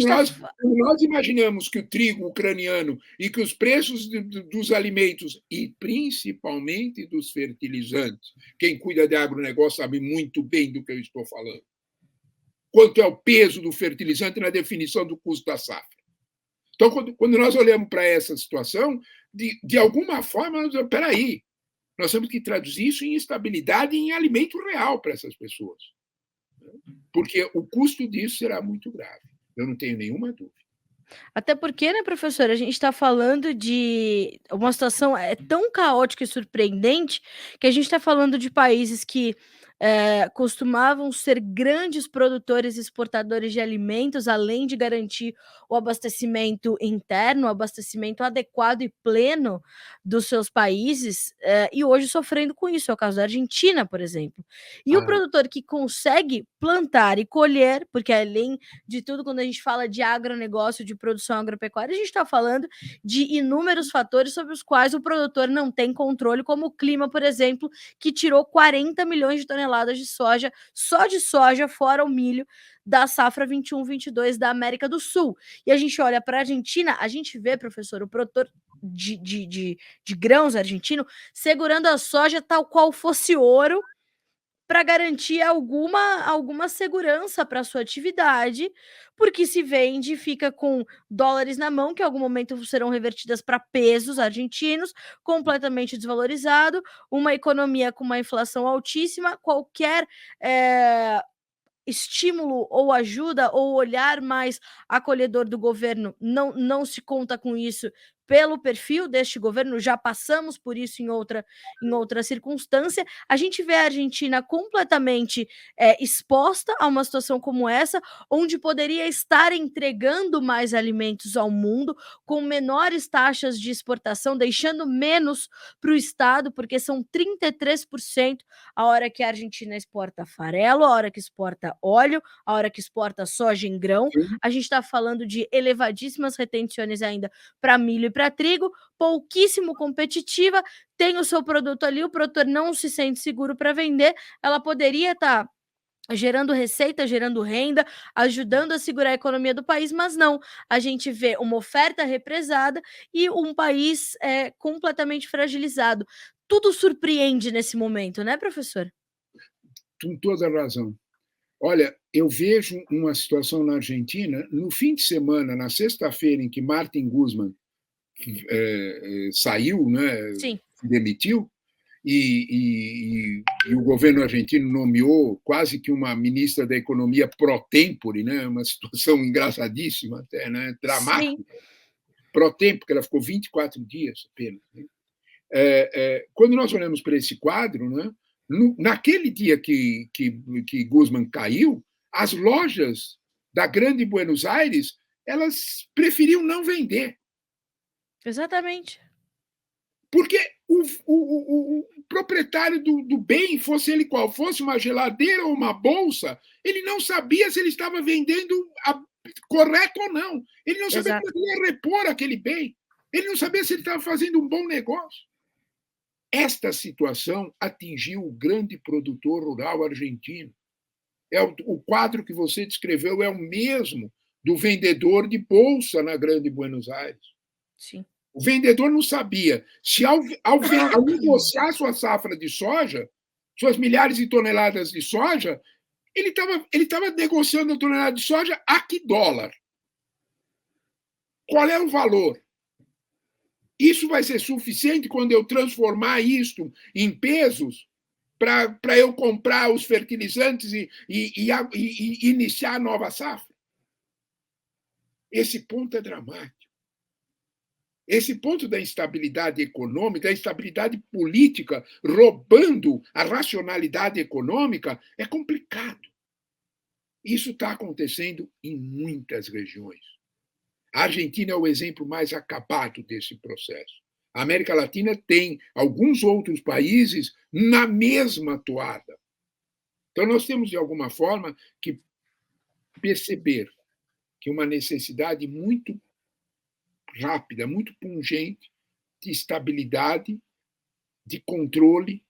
nós imaginamos que o trigo ucraniano e que os preços dos alimentos, e principalmente dos fertilizantes, quem cuida de agronegócio sabe muito bem do que eu estou falando, quanto é o peso do fertilizante na definição do custo da safra. Então, quando nós olhamos para essa situação, de alguma forma, nós espera aí, nós temos que traduzir isso em estabilidade e em alimento real para essas pessoas. Porque o custo disso será muito grave. Eu não tenho nenhuma dúvida. Até porque, né, professor, a gente está falando de uma situação tão caótica e surpreendente que a gente está falando de países que costumavam ser grandes produtores e exportadores de alimentos, além de garantir o abastecimento interno, o abastecimento adequado e pleno dos seus países, e hoje sofrendo com isso. É o caso da Argentina, por exemplo. E o produtor que consegue plantar e colher, porque além de tudo, quando a gente fala de agronegócio, de produção agropecuária, a gente está falando de inúmeros fatores sobre os quais o produtor não tem controle, como o clima, por exemplo, que tirou 40 milhões de toneladas de soja, só de soja, fora o milho, da safra 21-22 da América do Sul. E a gente olha para a Argentina, a gente vê, professor, o produtor de grãos argentino segurando a soja tal qual fosse ouro, para garantir alguma segurança para sua atividade, porque se vende, fica com dólares na mão, que em algum momento serão revertidas para pesos argentinos, completamente desvalorizado, uma economia com uma inflação altíssima, qualquer estímulo ou ajuda ou olhar mais acolhedor do governo, não se conta com isso pelo perfil deste governo, já passamos por isso em outra circunstância. A gente vê a Argentina completamente exposta a uma situação como essa, onde poderia estar entregando mais alimentos ao mundo, com menores taxas de exportação, deixando menos para o Estado, porque são 33% a hora que a Argentina exporta farelo, a hora que exporta óleo, a hora que exporta soja em grão. A gente está falando de elevadíssimas retenções ainda para milho e para trigo, pouquíssimo competitiva, tem o seu produto ali, o produtor não se sente seguro para vender, ela poderia estar gerando receita, gerando renda, ajudando a segurar a economia do país, mas não. A gente vê uma oferta represada e um país completamente fragilizado. Tudo surpreende nesse momento, né, professor? Com toda a razão. Olha, eu vejo uma situação na Argentina, no fim de semana, na sexta-feira, em que Martin Guzman saiu, né, Sim. se demitiu, e o governo argentino nomeou quase que uma ministra da Economia pro tempore, né, uma situação engraçadíssima até, né, dramática, pro tempore, porque ela ficou 24 dias apenas. Né? Quando nós olhamos para esse quadro, né, naquele dia que Guzman caiu, as lojas da Grande Buenos Aires elas preferiam não vender. Exatamente. Porque o proprietário do bem, fosse ele qual fosse, uma geladeira ou uma bolsa, ele não sabia se ele estava vendendo correto ou não. Ele não sabia como ele ia repor aquele bem. Ele não sabia se ele estava fazendo um bom negócio. Esta situação atingiu o grande produtor rural argentino. O quadro que você descreveu é o mesmo do vendedor de bolsa na Grande Buenos Aires. Sim. O vendedor não sabia se, ao negociar sua safra de soja, suas milhares de toneladas de soja, ele estava negociando a tonelada de soja a que dólar? Qual é o valor? Isso vai ser suficiente quando eu transformar isto em pesos para eu comprar os fertilizantes e iniciar a nova safra? Esse ponto é dramático. Esse ponto da instabilidade econômica, da instabilidade política, roubando a racionalidade econômica, é complicado. Isso está acontecendo em muitas regiões. A Argentina é o exemplo mais acabado desse processo. A América Latina tem alguns outros países na mesma toada. Então, nós temos, de alguma forma, que perceber que uma necessidade muito rápida, muito pungente de estabilidade, de controle,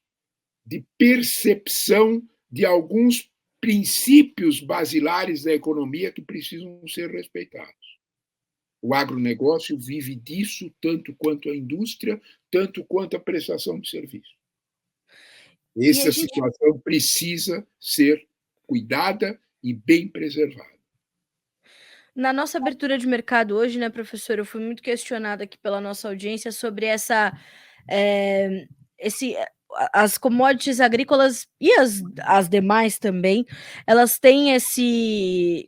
de percepção de alguns princípios basilares da economia que precisam ser respeitados. O agronegócio vive disso tanto quanto a indústria, tanto quanto a prestação de serviço. Essa situação precisa ser cuidada e bem preservada. Na nossa abertura de mercado hoje, né, professor, eu fui muito questionada aqui pela nossa audiência sobre eh, esse as commodities agrícolas e as demais também, elas têm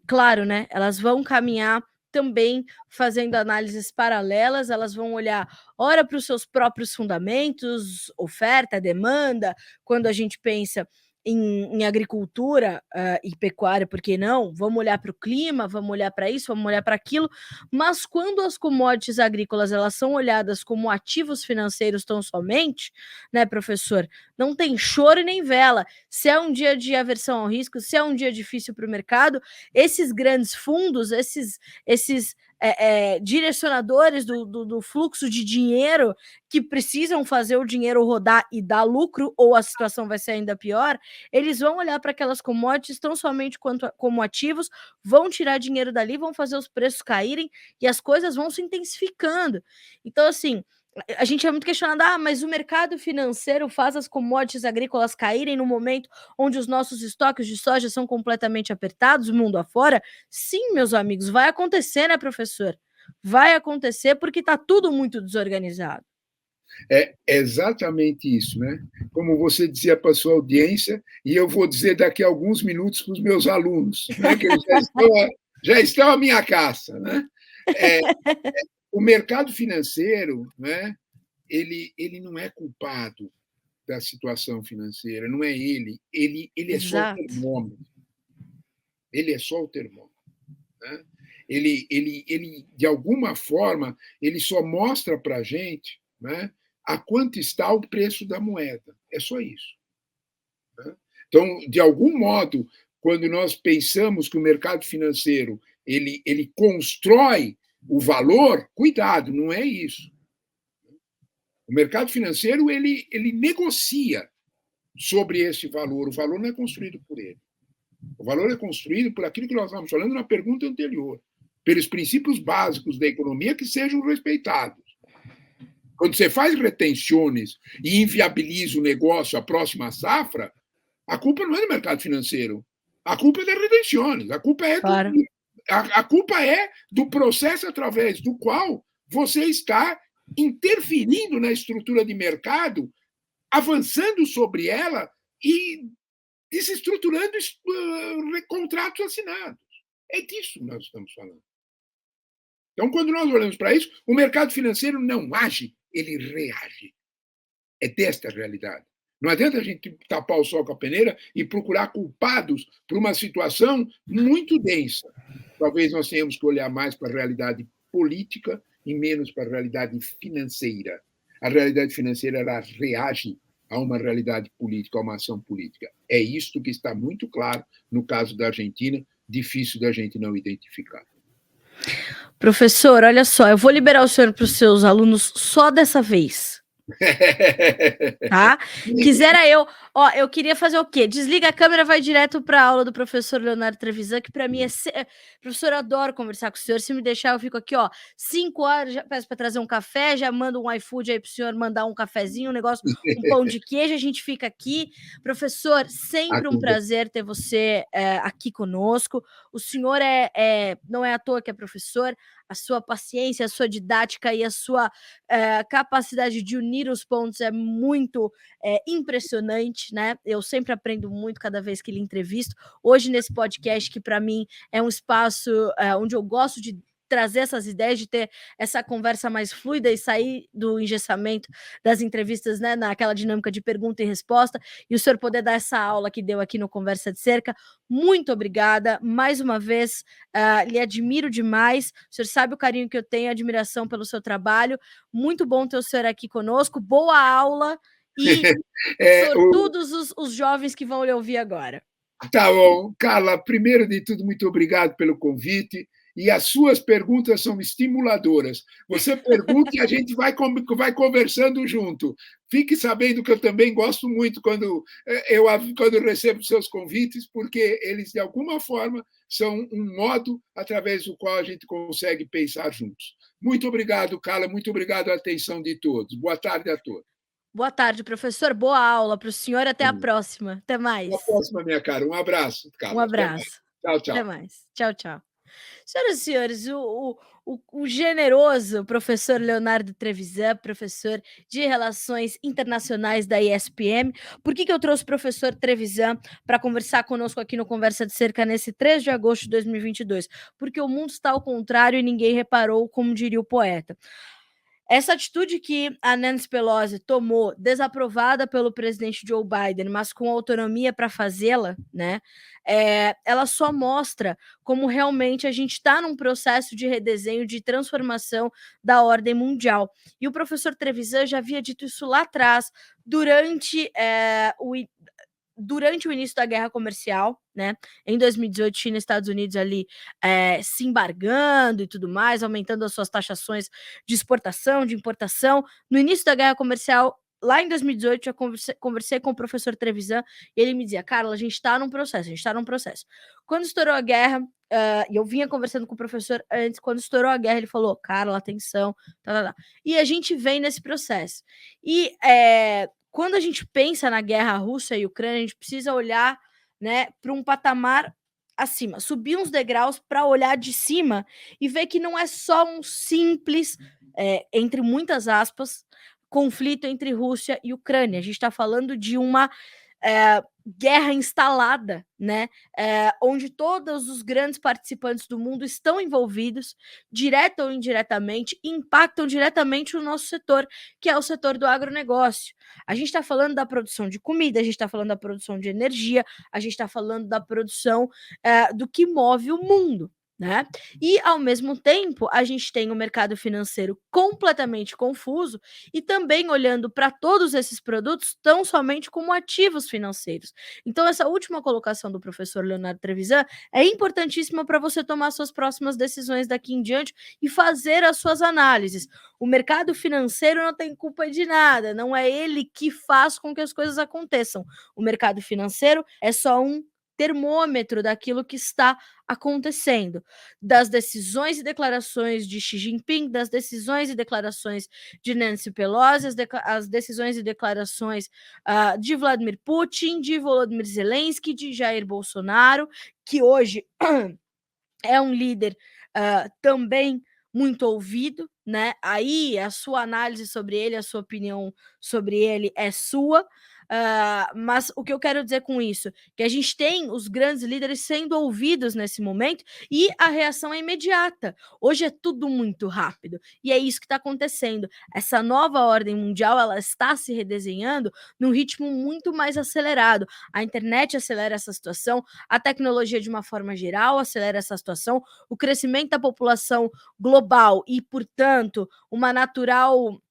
claro, né, elas vão caminhar também fazendo análises paralelas, elas vão olhar ora para os seus próprios fundamentos, oferta, demanda, quando a gente pensa em agricultura, e pecuária, por que não? Vamos olhar para o clima, vamos olhar para isso, vamos olhar para aquilo, mas quando as commodities agrícolas elas são olhadas como ativos financeiros tão somente, né, professor, não tem choro e nem vela. Se é um dia de aversão ao risco, se é um dia difícil para o mercado, esses grandes fundos, esses direcionadores do fluxo de dinheiro que precisam fazer o dinheiro rodar e dar lucro, ou a situação vai ser ainda pior, eles vão olhar para aquelas commodities tão somente como ativos, vão tirar dinheiro dali, vão fazer os preços caírem e as coisas vão se intensificando. Então, assim, a gente é muito questionado, mas o mercado financeiro faz as commodities agrícolas caírem no momento onde os nossos estoques de soja são completamente apertados, mundo afora? Sim, meus amigos, vai acontecer, né, professor? Vai acontecer porque está tudo muito desorganizado. É exatamente isso, né? Como você dizia para a sua audiência, e eu vou dizer daqui a alguns minutos para os meus alunos, né? Que eles já estão à minha caça, né? É, o mercado financeiro, né? Ele não é culpado da situação financeira, não é ele é só o Exato. termômetro. Ele é só o termômetro, né? De alguma forma, ele só mostra para a gente, né, a quanto está o preço da moeda. É só isso. Né? Então, de algum modo, quando nós pensamos que o mercado financeiro ele constrói o valor, cuidado, não é isso. O mercado financeiro ele negocia sobre esse valor. O valor não é construído por ele. O valor é construído por aquilo que nós estávamos falando na pergunta anterior, pelos princípios básicos da economia que sejam respeitados. Quando você faz retenções e inviabiliza o negócio à próxima safra, a culpa não é do mercado financeiro. A culpa é das retenções. Claro. A culpa é do processo através do qual você está interferindo na estrutura de mercado, avançando sobre ela e desestruturando contratos assinados. É disso que nós estamos falando. Então, quando nós olhamos para isso, o mercado financeiro não age, ele reage. É desta realidade. Não adianta a gente tapar o sol com a peneira e procurar culpados por uma situação muito densa. Talvez nós tenhamos que olhar mais para a realidade política e menos para a realidade financeira. A realidade financeira ela reage a uma realidade política, a uma ação política. É isto que está muito claro no caso da Argentina, difícil da gente não identificar. Professor, olha só, eu vou liberar o senhor para os seus alunos só dessa vez. Tá? Quisera eu queria fazer o quê? Desliga a câmera, vai direto para a aula do professor Leonardo Trevisan, que para mim professor, eu adoro conversar com o senhor, se me deixar eu fico aqui, 5 horas, já peço para trazer um café, já mando um iFood aí para o senhor mandar um cafezinho, um negócio, um pão de queijo, a gente fica aqui. Professor, sempre um prazer ter você aqui conosco. O senhor não é à toa que é professor, a sua paciência, a sua didática e a sua capacidade de unir os pontos é muito impressionante, né? Eu sempre aprendo muito cada vez que lhe entrevisto. Hoje, nesse podcast, que para mim é um espaço onde eu gosto de trazer essas ideias, de ter essa conversa mais fluida e sair do engessamento das entrevistas, né, naquela dinâmica de pergunta e resposta, e o senhor poder dar essa aula que deu aqui no Conversa de Cerca. Muito obrigada, mais uma vez, lhe admiro demais, o senhor sabe o carinho que eu tenho, a admiração pelo seu trabalho, muito bom ter o senhor aqui conosco, boa aula, e sortudos os jovens que vão lhe ouvir agora. Tá bom. Carla, primeiro de tudo, muito obrigado pelo convite. E as suas perguntas são estimuladoras. Você pergunta e a gente vai conversando junto. Fique sabendo que eu também gosto muito quando eu recebo seus convites, porque eles, de alguma forma, são um modo através do qual a gente consegue pensar juntos. Muito obrigado, Carla. Muito obrigado à atenção de todos. Boa tarde a todos. Boa tarde, professor. Boa aula para o senhor. Até a próxima. Até mais. Até a próxima, minha cara. Um abraço, Carla. Um abraço. Tchau, tchau. Até mais. Tchau, tchau. Senhoras e senhores, o generoso professor Leonardo Trevisan, professor de Relações Internacionais da ISPM. Por que eu trouxe o professor Trevisan para conversar conosco aqui no Conversa de Cerca nesse 3 de agosto de 2022? Porque o mundo está ao contrário e ninguém reparou, como diria o poeta. Essa atitude que a Nancy Pelosi tomou, desaprovada pelo presidente Joe Biden, mas com autonomia para fazê-la, né? Ela só mostra como realmente a gente está num processo de redesenho, de transformação da ordem mundial. E o professor Trevisan já havia dito isso lá atrás, durante o início da guerra comercial, né? Em 2018, China e Estados Unidos ali se embargando e tudo mais, aumentando as suas taxações de exportação, de importação. No início da guerra comercial, lá em 2018, eu conversei com o professor Trevisan e ele me dizia: Carla, a gente está num processo. Quando estourou a guerra, e eu vinha conversando com o professor antes, quando estourou a guerra, ele falou: Carla, atenção, tá. E a gente vem nesse processo. E quando a gente pensa na guerra Rússia e Ucrânia, a gente precisa olhar, né, para um patamar acima, subir uns degraus para olhar de cima e ver que não é só um simples, entre muitas aspas, conflito entre Rússia e Ucrânia. A gente está falando de uma guerra instalada, né? Onde todos os grandes participantes do mundo estão envolvidos, direta ou indiretamente, e impactam diretamente o nosso setor, que é o setor do agronegócio. A gente está falando da produção de comida, a gente está falando da produção de energia, a gente está falando da produção do que move o mundo. Né? E, ao mesmo tempo, a gente tem um mercado financeiro completamente confuso e também olhando para todos esses produtos tão somente como ativos financeiros. Então, essa última colocação do professor Leonardo Trevisan é importantíssima para você tomar suas próximas decisões daqui em diante e fazer as suas análises. O mercado financeiro não tem culpa de nada, não é ele que faz com que as coisas aconteçam. O mercado financeiro é só um termômetro daquilo que está acontecendo, das decisões e declarações de Xi Jinping, das decisões e declarações de Nancy Pelosi, as decisões e declarações de Vladimir Putin, de Volodymyr Zelensky, de Jair Bolsonaro, que hoje é um líder também muito ouvido, né? Aí a sua análise sobre ele, a sua opinião sobre ele é sua. Mas o que eu quero dizer com isso? Que a gente tem os grandes líderes sendo ouvidos nesse momento e a reação é imediata. Hoje é tudo muito rápido e é isso que está acontecendo. Essa nova ordem mundial, ela está se redesenhando num ritmo muito mais acelerado. A internet acelera essa situação, a tecnologia de uma forma geral acelera essa situação, o crescimento da população global e, portanto, um natural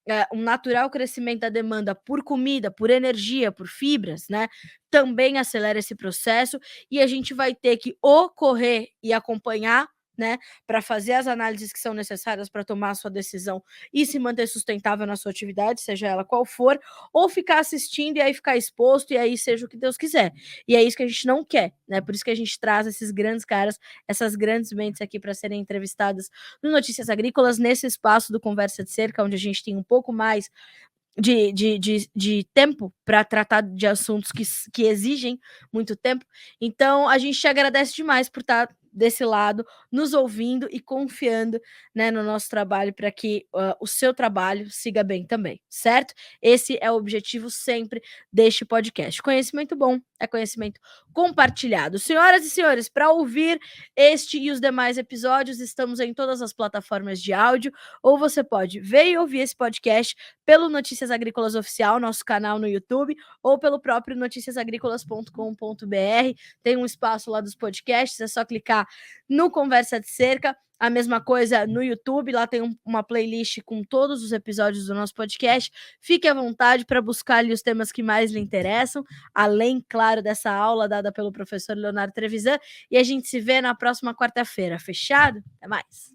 crescimento da demanda por comida, por energia, por fibras, né? Também acelera esse processo e a gente vai ter que correr e acompanhar, né, para fazer as análises que são necessárias para tomar a sua decisão e se manter sustentável na sua atividade, seja ela qual for, ou ficar assistindo e aí ficar exposto e aí seja o que Deus quiser. E é isso que a gente não quer, né? Por isso que a gente traz esses grandes caras, essas grandes mentes aqui para serem entrevistadas no Notícias Agrícolas, nesse espaço do Conversa de Cerca, onde a gente tem um pouco mais de tempo para tratar de assuntos que exigem muito tempo. Então, a gente te agradece demais por estar desse lado, nos ouvindo e confiando, né, no nosso trabalho para que o seu trabalho siga bem também, certo? Esse é o objetivo sempre deste podcast. Conhecimento bom é conhecimento compartilhado. Senhoras e senhores, para ouvir este e os demais episódios, estamos em todas as plataformas de áudio, ou você pode ver e ouvir esse podcast pelo Notícias Agrícolas Oficial, nosso canal no YouTube, ou pelo próprio noticiasagricolas.com.br. Tem um espaço lá dos podcasts, é só clicar no Conversa de Cerca. A mesma coisa no YouTube, lá tem uma playlist com todos os episódios do nosso podcast. Fique à vontade para buscar ali os temas que mais lhe interessam, além, claro, dessa aula dada pelo professor Leonardo Trevisan. E a gente se vê na próxima quarta-feira. Fechado? Até mais!